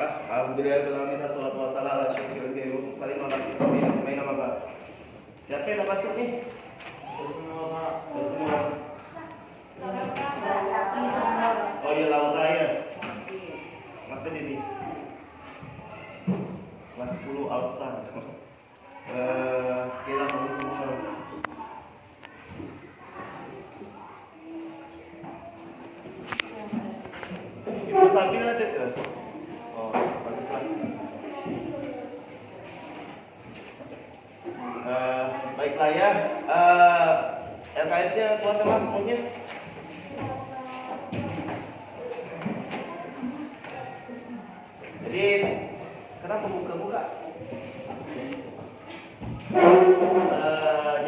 Alhamdulillah, salatu wassalamu ala asyrofil mursalin wa ala alihi wa sahbihi. Siapa yang udah masuk nih? Oh iya, Laura ya. Ngapain ini? Kelas 10 All-Star. Kita masuk semua. Ibu Sabina ada ke? Oh, bagus lagi. Baiklah ya. LKS-nya keluar teman semuanya. Jadi, kenapa buka-buka?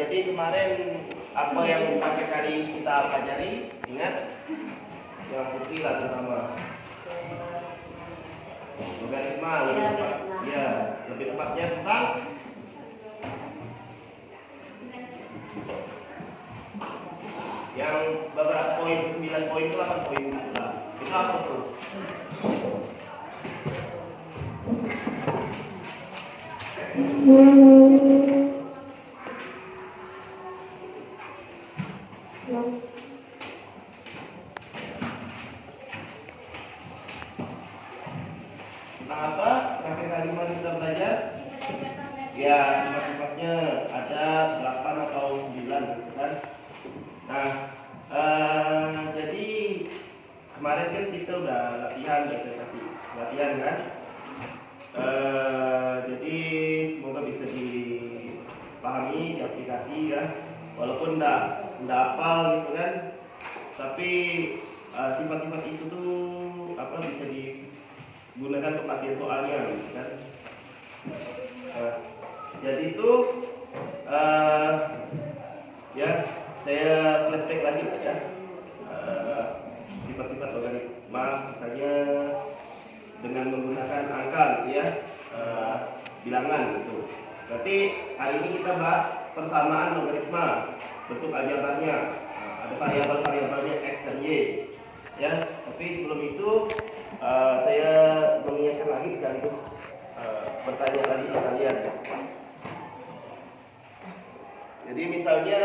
Jadi kemarin apa yang pakai kali kita pelajari, ingat yang putih lah terutama. Logaritma lebih tepat. Ya, lebih tepatnya tentang yang beberapa poin, 9 poin ke 8 poin lah. Itu apa tuh? Tentang apa? Terakhir kali kita belajar? Ya, sifat-sifatnya ada 8 atau 9 kan? Nah, jadi kemarin kan kita udah latihan, saya kasih latihan kan? Jadi semoga bisa dipahami, diaplikasi ya. Walaupun nggak hafal gitu kan, tapi sifat-sifat itu tuh apa bisa digunakan untuk latihan soalnya gitu kan. Jadi itu ya saya flashback lagi ya, sifat-sifat logaritma misalnya dengan menggunakan angka gitu ya, bilangan gitu. Berarti hari ini kita bahas persamaan logaritma, bentuk aljabranya, ada variabel-variabelnya x dan y ya. Tapi sebelum itu saya mengingatkan lagi sekaligus bertanya lagi ke kalian. Jadi misalnya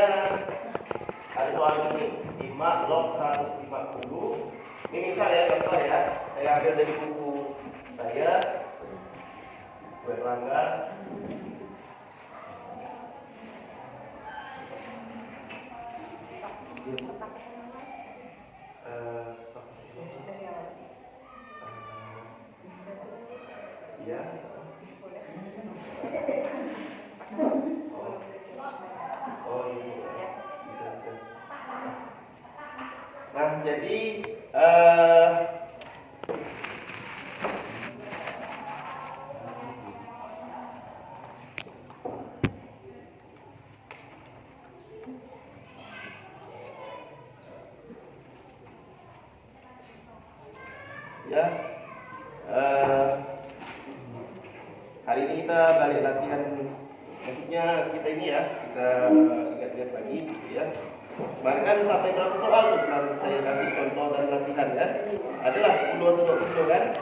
ada soal ini 5 log 150. Ini misal ya, contoh ya. Saya ambil dari buku saya, Bu Erlangga. Ya. Oh iya. Nah, jadi ya, hari ini kita balik latihan, maksudnya kita ini ya, kita lihat-lihat lagi gitu ya. Kemarin kan sampai berapa soal tuh kemarin saya kasih contoh dan latihan ya. Adalah 10 atau 20 kan.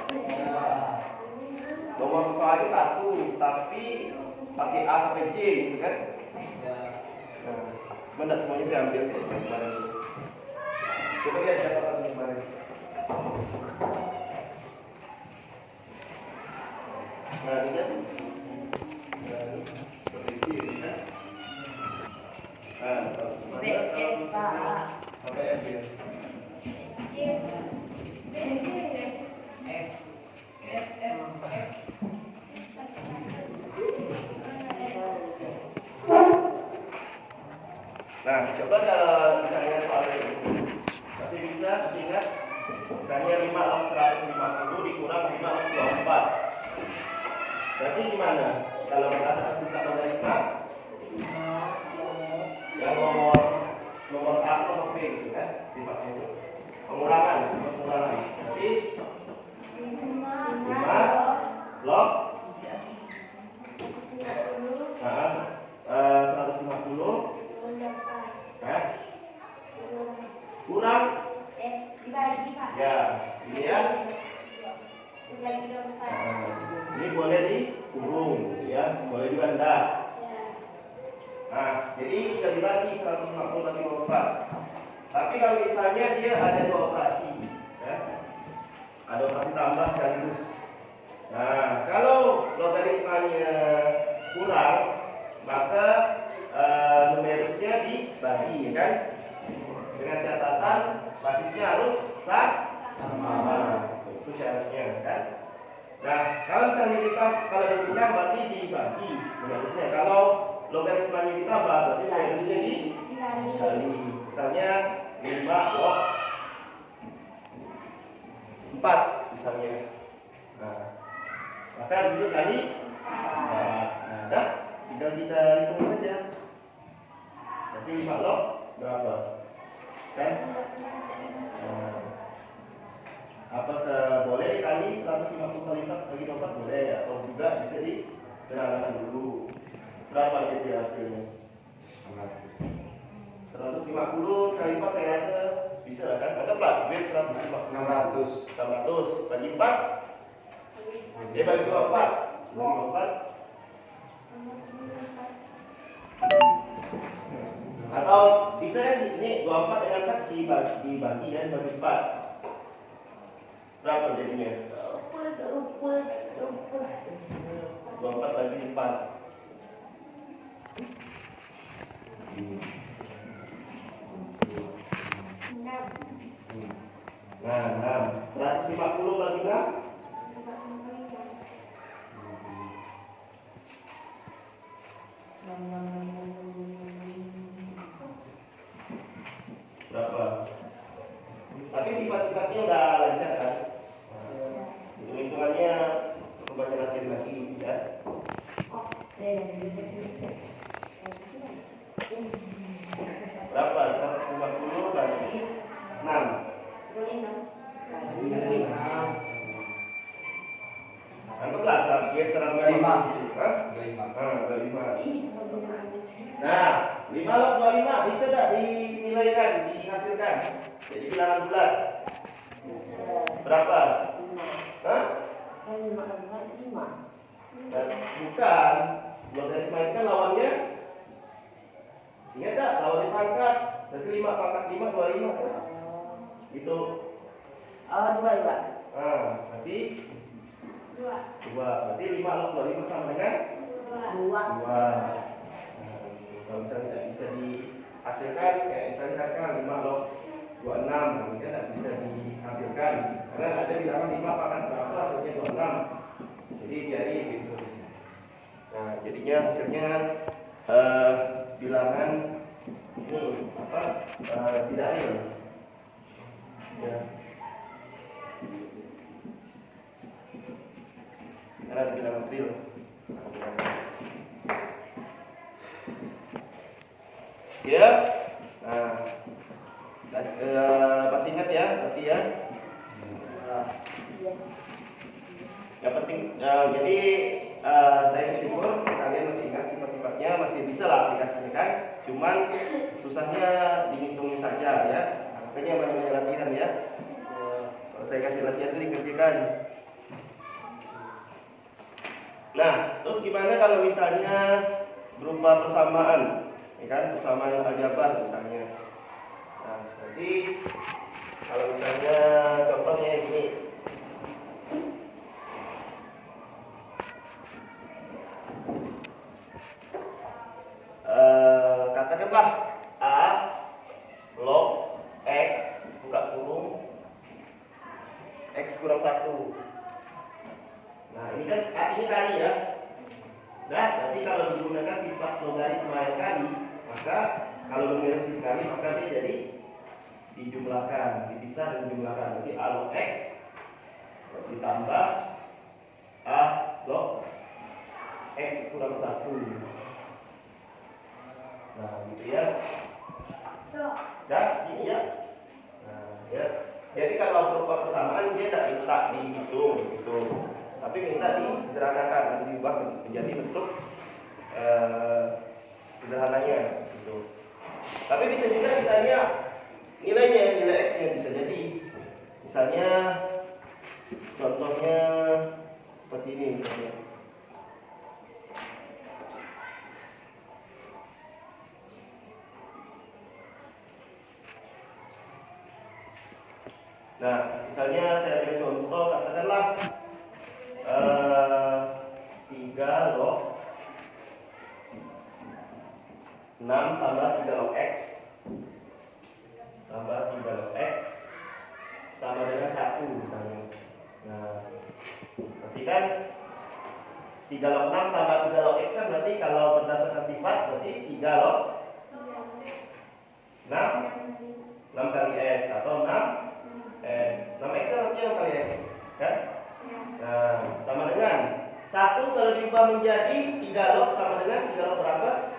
Nomor soalnya 1, tapi pakai A sampai C gitu kan. Nah, mana semuanya saya ambil kayak kemarin. Coba lihat catatan kemarin. Nah, ini kan. Seperti ini kan. Nah, coba kalau misalnya soal ini masih bisa, masih ingat? Misalnya 5 log 150 dikurang 5 log 24. Berarti gimana? Kalau berdasarkan sifat logaritma, yang nomor A atau nomor B gitu kan sifatnya itu pengurangan, sifat pengurangan. Berarti 5 log 150 kurang dibagi Pak. ya, ini ya Ini boleh dikurung, ya, boleh juga enggak. Nah, jadi kita dibagi 150 bagi 24. Tapi kalau misalnya dia ada 2 operasi, ya, ada operasi tambah sekaligus. Nah, kalau logaritmanya kurang, maka numerusnya dibagi, ya kan? Dengan catatan basisnya harus sama. Itu syaratnya, kan? Nah, kalau misalnya kita kalau dikurang berarti dibagi numerusnya. Kalau logaritmanya ditambah berarti numerusnya dikali. Misalnya 5 log 4 misalnya. Nah, maka dulu kali nah, tinggal kita hitung saja. Jadi 5 log berapa? Kan? Nah, apakah boleh dikali 150 kali 4 bagi 4 boleh, atau juga bisa disederhanakan dulu. Berapa jadi hasilnya? 150 kali 4 saya rasa bisa lah, kan? Anggaplah duit 150. 600 bagi 4. Bagi 24. Bagi 24. Atau bisa kan ini 24 dengan 4 dibagi kan bagi 4. Berapa jadinya? 24 bagi 4. Nah, 150 bagi 6. Berapa? Tapi sifat-sifatnya udah lancar kan? Hitung-hitungannya perlu baca latihan lagi, ya. Berapa? 150 bagi 6. Anggaplah 125. Hah? 25. Nah, 5 log 25 bisa tak dinilaikan, dihasilkan? Jadi bilangan bulat. Berapa? Hah? Bukan. Logaritma itu kan lawannya. Ingat tak? Lawannya pangkat. Berarti 5 pangkat 5 25 kan? Gitu. Oh, 2. Nah, berarti 2. Berarti 5 log 25 sama dengan 2. Kalau misalnya tidak bisa dihasilkan, kayak misalnya kan 5 log 26, ini kan tidak bisa dihasilkan karena ada bilangan 5 pangkat berapa hasilnya 26. Jadi biarin gitu. Nah, jadinya hasilnya bilangan ini apa? Tidak real. Ya. Karena ada bilangan real. Ya, nah, masih ingat ya, berarti ya. Yang penting, jadi saya bersyukur kalian masih ingat sifat-sifatnya, masih bisa lah aplikasikan. Cuman susahnya dihitungin saja ya. Makanya banyak latihan ya. Kalau saya kasih latihan itu dikerjakan. Nah, terus gimana kalau misalnya berupa persamaan? Ya kan, persamaan aljabar misalnya. Nah, jadi kalau misalnya contohnya ini, katakanlah A log X buka kurung X kurang 1. Nah, ini kan artinya kali ya. Nah, berarti kalau digunakan sifat logaritma yang kali, maka kalau numerus dikali maka dia jadi dijumlahkan, dipisah dan dijumlahkan. Berarti A log X ditambah A log X kurang 1. Nah, gitu ya. Ya, ini ya. Nah, ya. Jadi kalau berupa persamaan dia tidak minta dihitung gitu. Tapi minta disederhanakan, diubah menjadi bentuk sederhananya gitu. Tapi bisa juga ditanya nilainya, nilai X nya bisa jadi misalnya Contohnya seperti ini misalnya. Nah, misalnya saya beri contoh, katakanlah 3 log 6 tambah 3 log X tambah 3 log X sama dengan 1 misalnya. Nah, berarti kan 3 log 6 tambah 3 log X kan berarti kalau berdasarkan sifat berarti 3 log 6 kali X atau 6 X. 6 X artinya 6 kali X kan? Nah, sama dengan 1 kalau diubah menjadi 3 log sama dengan 3 log berapa?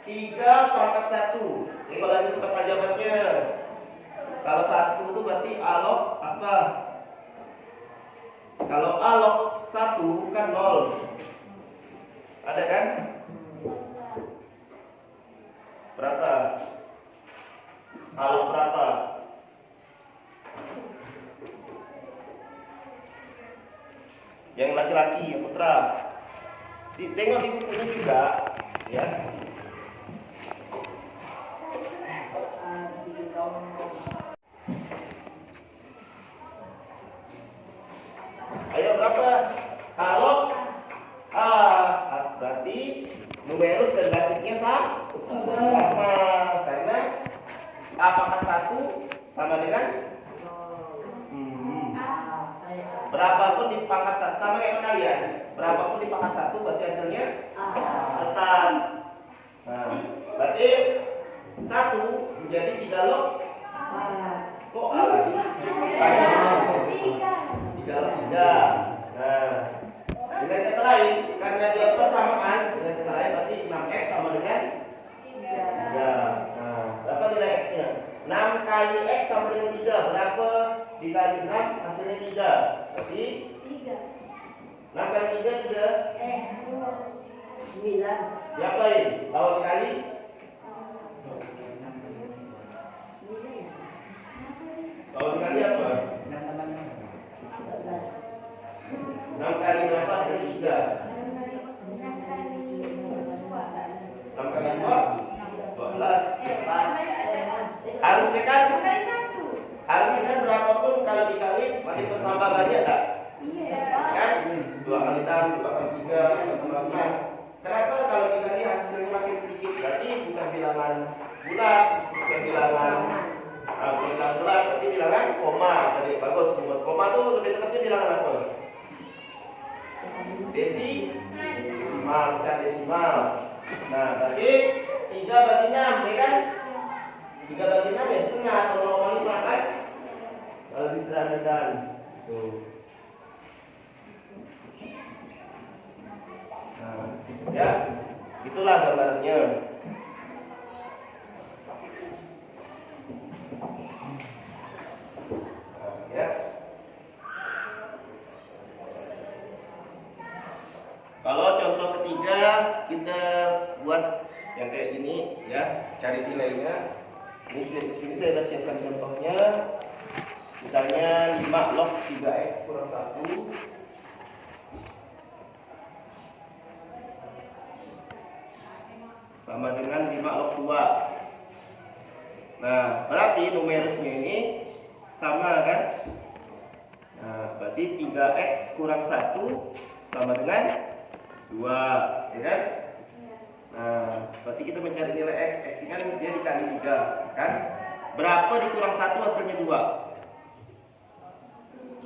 3 pangkat 1. Ini kalau lagi sempat ajabatnya. Kalau 1 itu berarti A log apa? Kalau A log 1 kan 0. Ada kan? Berapa? A log berapa? Yang laki-laki, yang putra. Tengok di bukunya juga, ya. Ayo berapa? Kalau A berarti numerus dan basisnya sama, karena A pangkat 1 sama dengan berapapun di pangkat 1 sama kayak kalian. Berapapun di pangkat 1 berarti hasilnya tetap. Nah, berarti 1 menjadi 3 log. Kok A lagi? 3 log 3. Nah, dengan kata lain, karena dia persamaan, dengan kata lain berarti 6X sama dengan 3. Nah, berapa nilai X-nya? 6 kali X sama dengan 3. Berapa dikali 6 hasilnya 3. Berarti 6 kali 3 tidak? 9. Diapain? Kalau dikali? Kalau dikali apa? 6 kali berapa hasilnya 3? 6 kali 2? 12. Harusnya kan berapapun kalau dikali masih bertambah banyak tak? Kan? 2 kali 6, 2 kali 3, 2 kali 6. Kenapa kalau dikali hasilnya makin sedikit? Berarti bukan bilangan bulat, bukan bilangan bulat, berarti bilangan koma. Tadi bagus, buat koma tuh lebih tepatnya bilangan apa? Desimal, bukan desimal. Nah, berarti 3 bagi 6, ya kan? 3 bagi 6 ya setengah atau 0,5 kan? Kalau disederhanakan. Tuh. Nah, ya, itulah gambarnya. Nah, ya. Kalau contoh ketiga kita buat yang kayak gini, ya, cari nilainya. Ini sini saya sudah siapkan contohnya. Misalnya 5 log 3X kurang 1 sama dengan 5 log 2. Nah, berarti numerusnya ini sama kan? Nah, berarti 3X kurang 1 sama dengan 2, ya kan? Nah, berarti kita mencari nilai X. X ini kan dia dikali 3, kan? Berapa dikurang 1 hasilnya 2?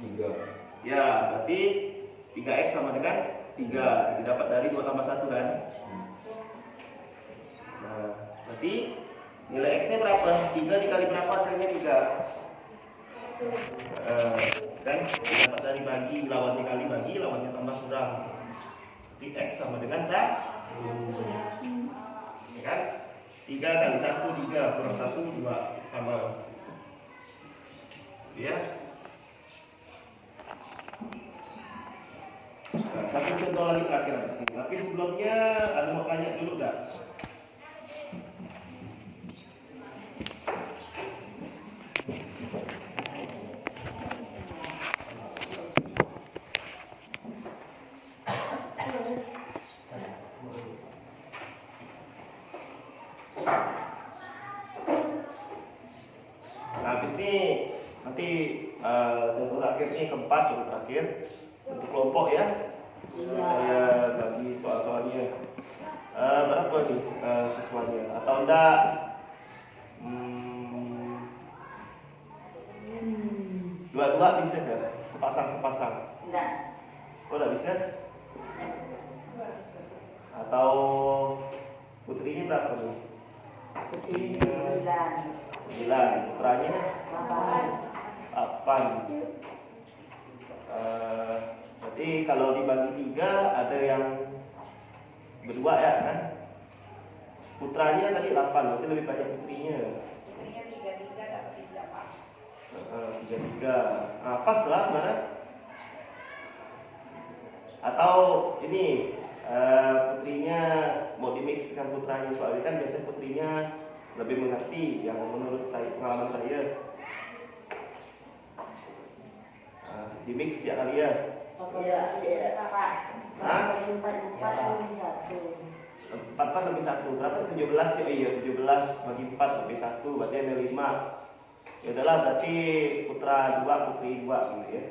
3. Ya, berarti 3X sama dengan 3. Didapat dari 2 tambah 1 kan? Nah, berarti nilai X-nya berapa? 3 dikali berapa hasilnya 3? Dan didapat dari bagi, lawannya kali bagi, lawannya tambah kurang. Jadi X sama dengan 1. Ya kan? 3 kali 1, 3 kurang 1, 2 sama. Ya. Nah, satu contoh lagi terakhir di sini. Tapi sebelumnya ada mau tanya dulu enggak? Nanti contoh terakhir ini keempat, contoh terakhir untuk kelompok ya. Saya bagi soal-soalnya. Berapa nih siswanya? Atau enggak? Dua-dua bisa kan? Sepasang-sepasang. Enggak. Kok enggak bisa? Atau putrinya berapa nih? Putih 9. 9, putranya 8. 8. Berarti kalau dibagi 3 ada yang berdua ya kan? Putranya tadi 8, berarti lebih banyak putrinya. 3. Pas lah mana? Atau ini putrinya mau dimixkan putranya, soalnya kan biasanya putrinya lebih mengerti yang menurut saya, pengalaman saya. Dimix ya kali ya. Iya, Pak. Hah? 4 lebih 1. 4 lebih 1, berapa? 17 ya? Iya, 17 bagi 4 lebih 1, berarti ada 5. Ya udahlah, berarti putra 2, putri 2 gitu ya.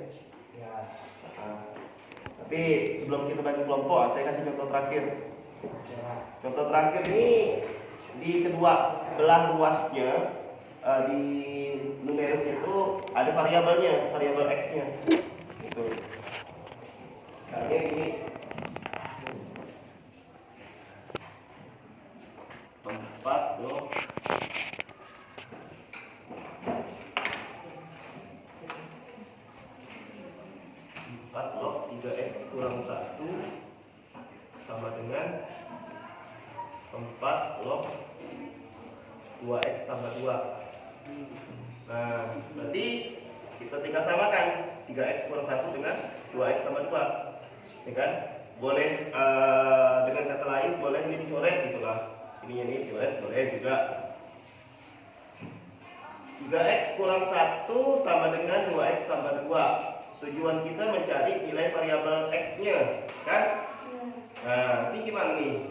Tapi sebelum kita bagi kelompok, saya kasih contoh terakhir. Contoh terakhir ini di kedua belah ruasnya, di numerus itu ada variabelnya, variabel x-nya. Gitu. Misalnya ini 4 loh. 3x kurang 1 sama dengan 4 log 2x tambah 2. Nah, berarti kita tinggal samakan 3x kurang 1 dengan 2x tambah 2. Ya kan? Boleh dengan kata lain boleh ini dicoret gitulah. Ininya ini dicoret, boleh juga. 3x kurang 1 sama dengan 2x tambah 2. Tujuan kita mencari nilai variabel x-nya, kan? Nah, ini gimana nih?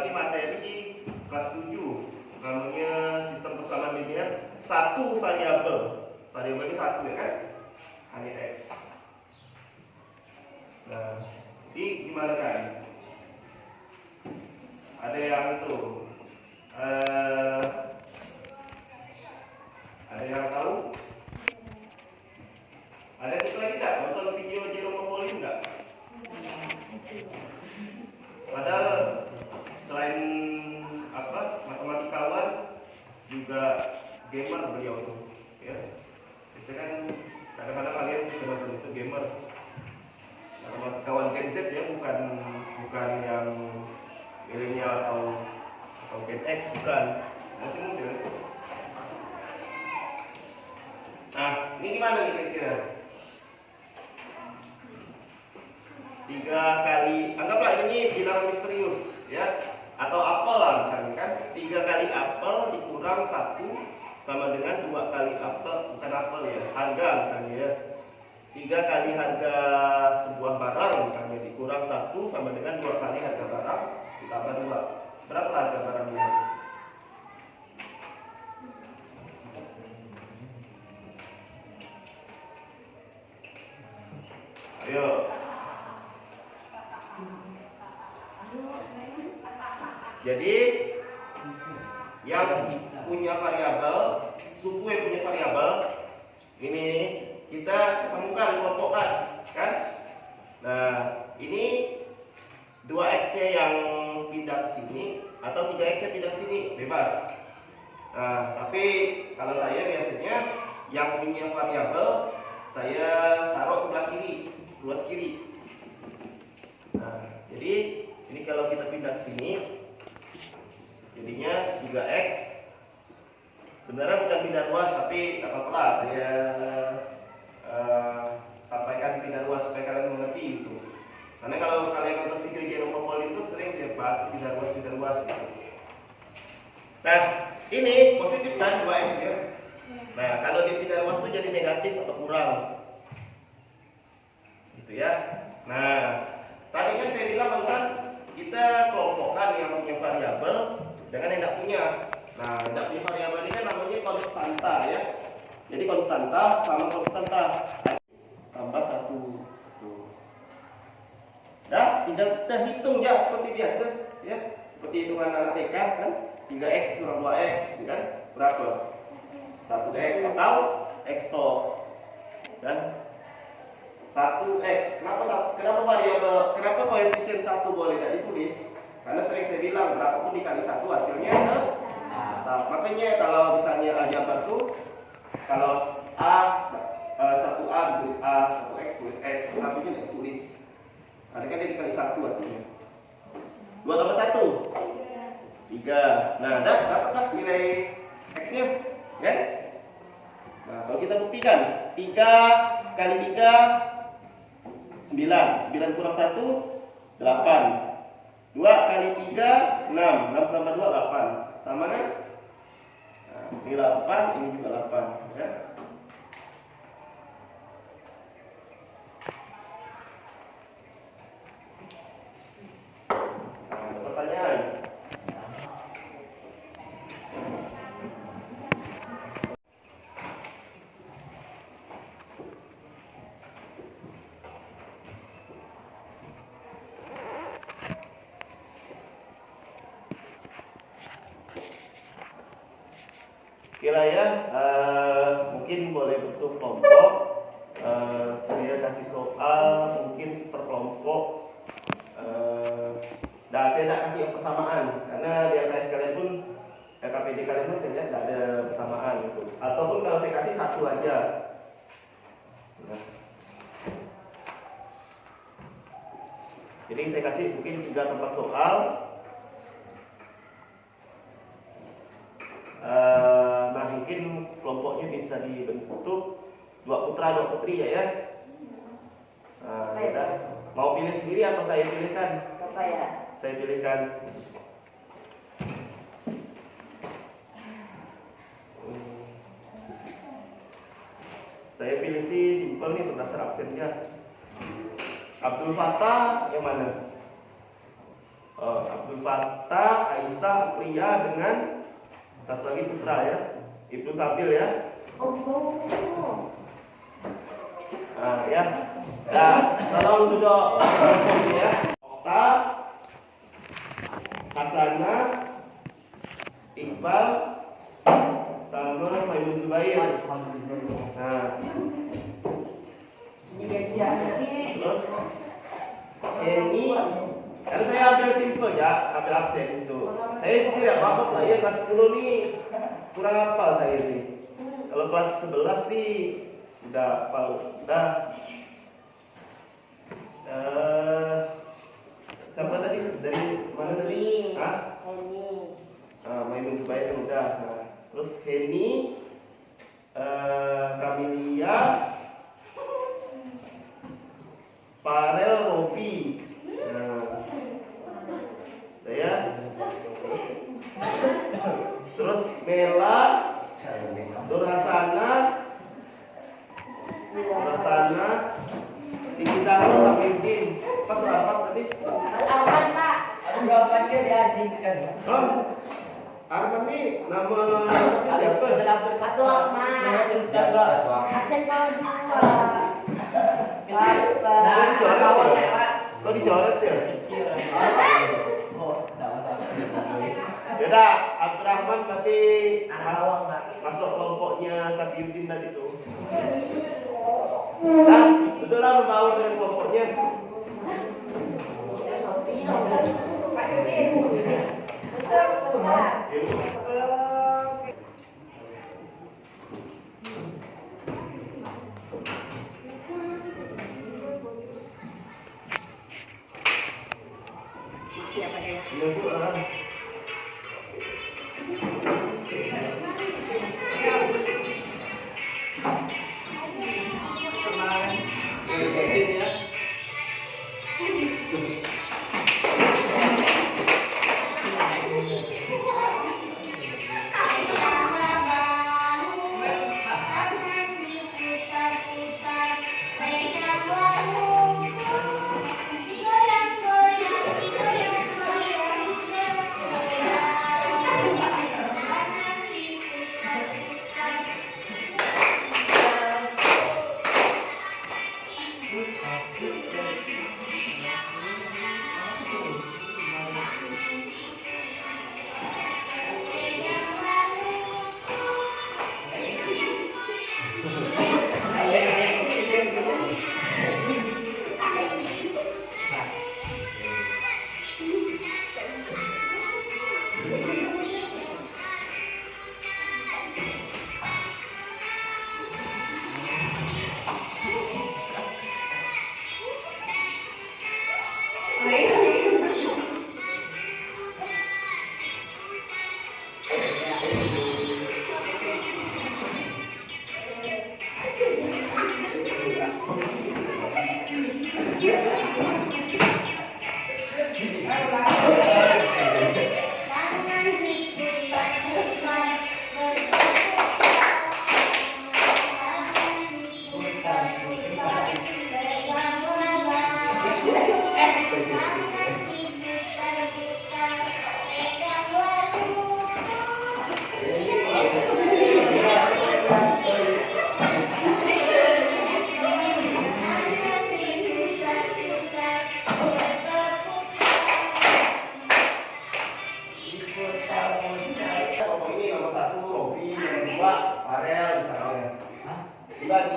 Ini materi kelas 7, namanya sistem persamaan linear. Satu variabel, variabelnya 1 ya kan? Hanya x. Nah, ini gimana kan? Ada yang itu, ada yang tahu? Ada situ lagi nggak? Nonton video Jerome Pauline nggak? Padahal selain matematikawan juga gamer beliau itu, ya. Biasanya kan kadang-kadang kalian sudah nonton itu gamer. Matematikawan Gen Z ya, bukan yang milenial atau Gen X, bukan, masih muda. Nah, ini gimana nih kira-kira? 3 kali, anggaplah ini bilangan misterius ya, atau apel lah misalnya kan. 3 kali apel dikurang 1 sama dengan 2 kali apel, bukan apel ya, harga misalnya ya. 3 kali harga sebuah barang misalnya dikurang 1 sama dengan 2 kali harga barang ditambah 2. Berapa harga barangnya? Ayo. Jadi yang punya variabel, suku yang punya variabel ini kita ketemukan, kelompokkan, kan? Nah, ini 2x-nya yang pindah ke sini atau 3x-nya pindah ke sini, bebas. Nah, tapi kalau saya biasanya yang punya variabel saya taruh sebelah kiri, ruas kiri. Nah, jadi ini kalau kita pindah ke sini jadinya 3x. Sebenarnya bukan pindah ruas, tapi tak apa-apa lah saya sampaikan pindah ruas supaya kalian mengerti itu. Karena kalau kalian nonton video Jerome Pauline itu sering dia bahas pindah ruas gitu. Nah, ini positif kan 2x ya. Nah, kalau dia pindah ruas itu jadi negatif atau kurang. Gitu ya. Nah, tadi kan saya bilang barusan kita kelompokkan yang punya variabel dengan yang tidak punya. Nah, tidak punya variabel ini kan namanya konstanta ya. Jadi konstanta sama konstanta tambah 1. Tuh. Dah, tinggal kita hitung ya seperti biasa ya. Seperti hitungan anak TK kan, 3x kurang 2x kan berapa? 1x atau x kan 1x. Kenapa variabel, kenapa koefisien 1 boleh tidak ditulis? Karena sering saya bilang berapapun dikali 1 hasilnya tetap. Makanya kalau misalnya aljabar tuh kalau A 1A ditulis A, 1x tulis x, satunya tidak ditulis. Karena kan dia dikali 1 artinya. 2 tambah 1 3. Nah, dapatlah nilai x-nya ya. Nah, kalau kita buktikan 3 kali 3 9. 9 kurang 1 8. 2 kali 3 6. 6 tambah 2 8. Sama kan? Nah, ini 8, ini juga 8 ya. Nah, pertanyaan. Kira ya, mungkin boleh bentuk kelompok. Saya kasih soal mungkin per kelompok. Nah, saya tak kasih yang persamaan karena di LKS kalian pun, LKPD kalian pun saya lihat tidak ada persamaan gitu. Ataupun kalau saya kasih satu aja. Nah. Jadi saya kasih mungkin 3 tempat soal. Nah, mungkin kelompoknya bisa dibentuk 2 putra 2 putri ya. Nah, kita mau pilih sendiri atau saya pilihkan? Apa ya? Saya pilihkan. Saya pilih sih simpel nih berdasar absennya. Abdul Fattah yang mana? Abdul Fattah, Aisyah, Pria dengan satu lagi putra ya, Ibnu Sabil ya. Nah ya, nah, tolong duduk ya. Okta, Hasanah, Iqbal, sama Maimun Zubair. Nah, terus ini, karena saya ambil simple ya, ambil absen itu. Saya tidak apa-apa lah ya, kelas 10 nih kurang hafal saya ini. Kalau kelas 11 sih udah hafal, udah. Siapa tadi? Dari mana tadi? Hah? Maimun Zubair udah. Nah, terus Heni, Kamilia, Farel, Robi. Nah, saya. Terus Mela, Nur Hasana, Siti Zahro, Samidin. Pas rapat tadi? Al-Arman, Pak. Berapa dia diasingkan? Oh, Arman nih nama siapa? Abdul Rahman. Absen kalau 2. Kok dicoret ya? Yaudah, Abdurrahman berarti masuk kelompoknya Safiuddin tadi tuh. Nah, sudahlah membawa dengan kelompoknya. Iya, Bu.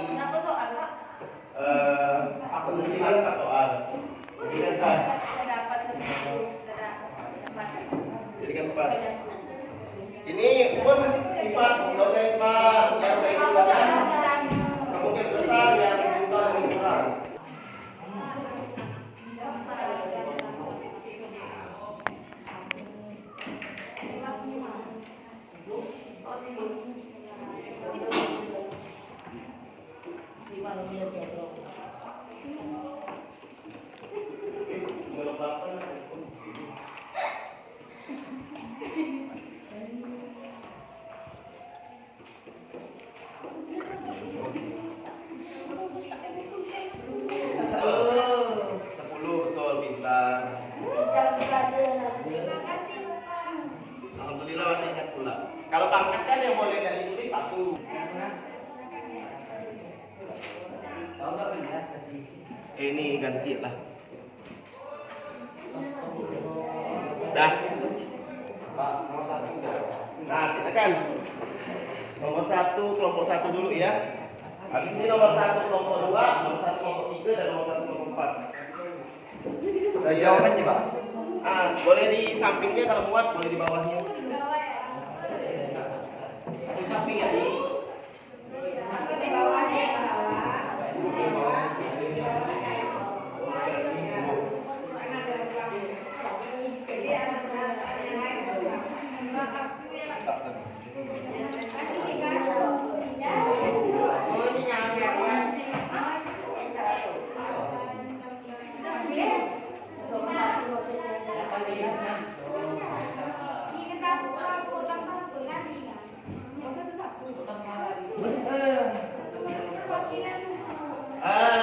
Berapa soal, Pak? Kemungkinan 4 soal. Kemungkinan pas. Dapat satu. Jadi kan pas. Ini pun sifat logaritma yang saya gunakan kemungkinan besar yang total dan kurang. Betul, pintar. Alhamdulillah masih ingat pula. Kalau pangkat kan yang boleh nggak ditulis 1. Ini ganti lah. Dah. Nah, silakan. Nomor 1 kelompok 1 dulu ya. Habis ini nomor 1 kelompok 2, nomor 1 kelompok 3 dan nomor 1 kelompok 4. Jawabannya, Pak. Boleh di sampingnya kalau muat, boleh di bawahnya. Samping ya.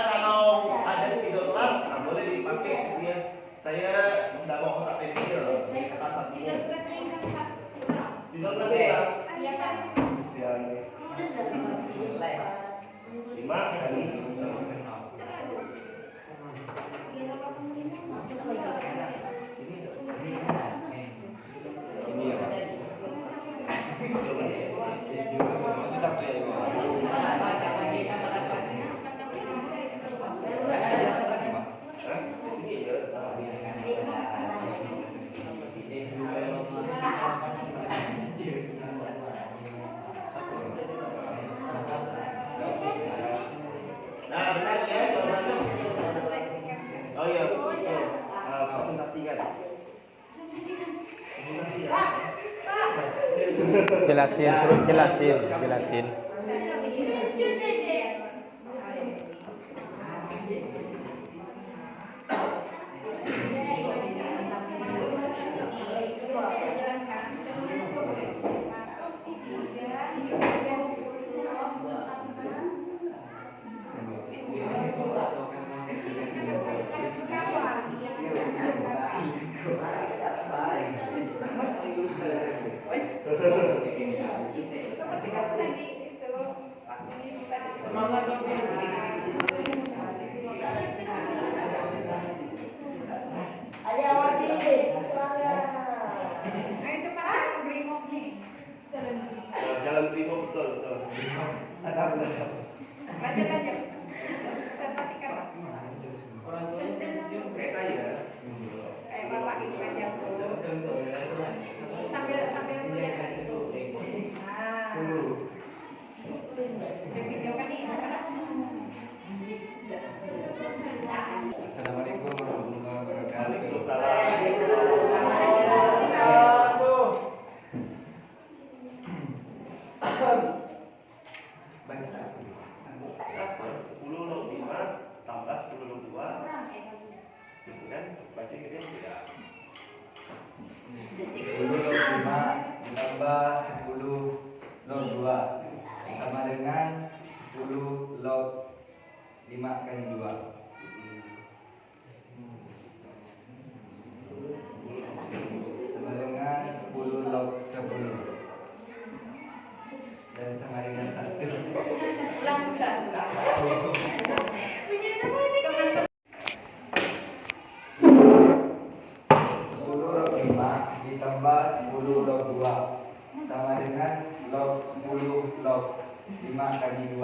Kalau ada spidol kelas, boleh dipakai dia. Saya udah bawa kotak pensil di kertas aslinya. Spidol kelas ya. Siang. 5 kali. Nah, benar ya jawabannya. Oh iya, betul. Presentasikan. Jelasin, suruh jelasin. Jalan Primo betul. Kayak saya. Assalamualaikum warahmatullahi wabarakatuh. Waalaikumsalam. Baca 10 log 5 tambah 10 log 2. Gitu kan? Baca gede sudah. 10 log 5 ditambah 10 log 2 sama dengan 10 log 5 kali 2. Sama dengan 10 log 10 dan sama dengan 1. 10 log 5 ditambah 10 log 2 sama dengan log 10 log 5 kali 2.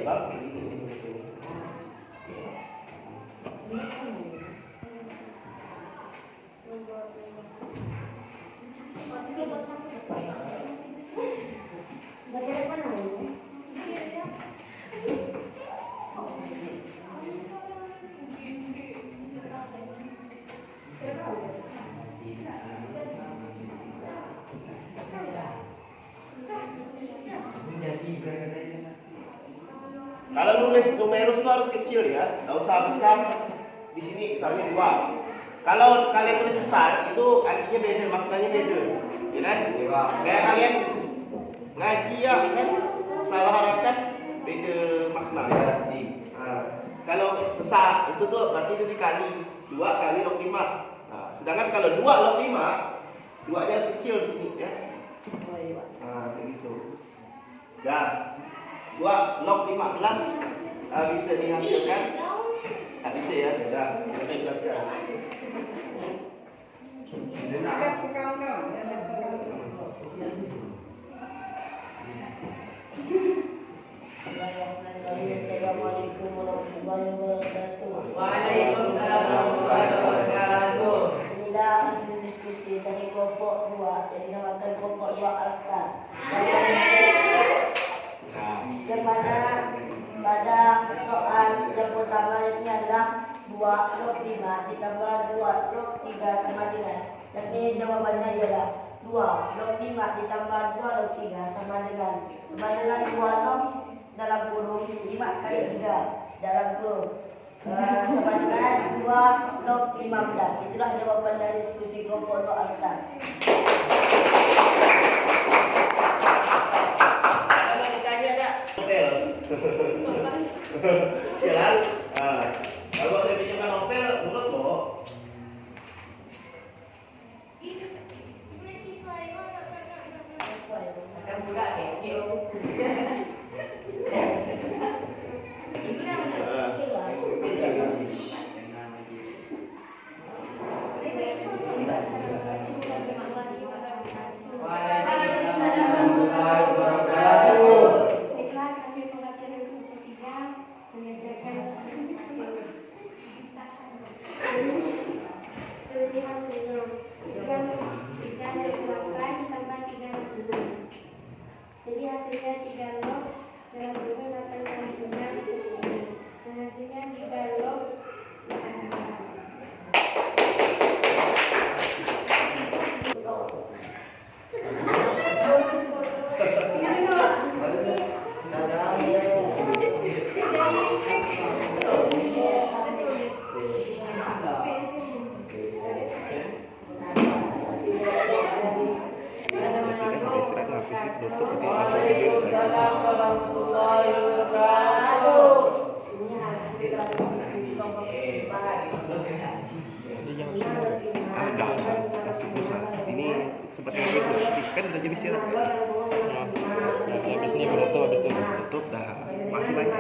bang begini di sini. Kalau nulis numerus itu harus kecil ya, nggak usah besar. Di sini misalnya 2. Kalau kalian tulis besar itu artinya beda, maknanya beda, ya kan? Kayak kalian ngaji ya kan, salah harakat beda makna. Nah, kalau besar itu tuh berarti itu dikali 2 kali log 5. Nah, sedangkan kalau 2 log 5, 2-nya harus kecil sini ya. Nah, begitu. Dah. 2 log 15 bisa dihasilkan? Tak bisa ya, sudah. Kita jelaskan. Assalamualaikum warahmatullahi wabarakatuh. Waalaikumsalam warahmatullahi wabarakatuh. Bismillah, hasil diskusi dari kelompok 2 yang dinamakan kelompok Al-Astar. Pada soal yang pertama ini adalah 2 log 5 ditambah 2 log 3 sama dengan, jadi jawabannya ialah 2 log 5 ditambah 2 log 3 sama dengan 2 log dalam kurung 5 kali 3 dalam kurung sama dengan 2 log 15. Itulah jawaban dari diskusi kelompok Al-Astar. Kalau ditanya ada novel. Ya kan? Kalau saya pinjamkan novel, menurut lo Akan buka kecil. Jadi hasilnya 3 log dalam kurung 8 kali 6 dan hasilnya 3 log. Waalaikumsalam warahmatullahi wabarakatuh. Ini hasil dari diskusi kelompok 4. ini seperti itu kan udah jadi sirat kan? Habis ini menutup, habis itu Tutup dah masih banyak.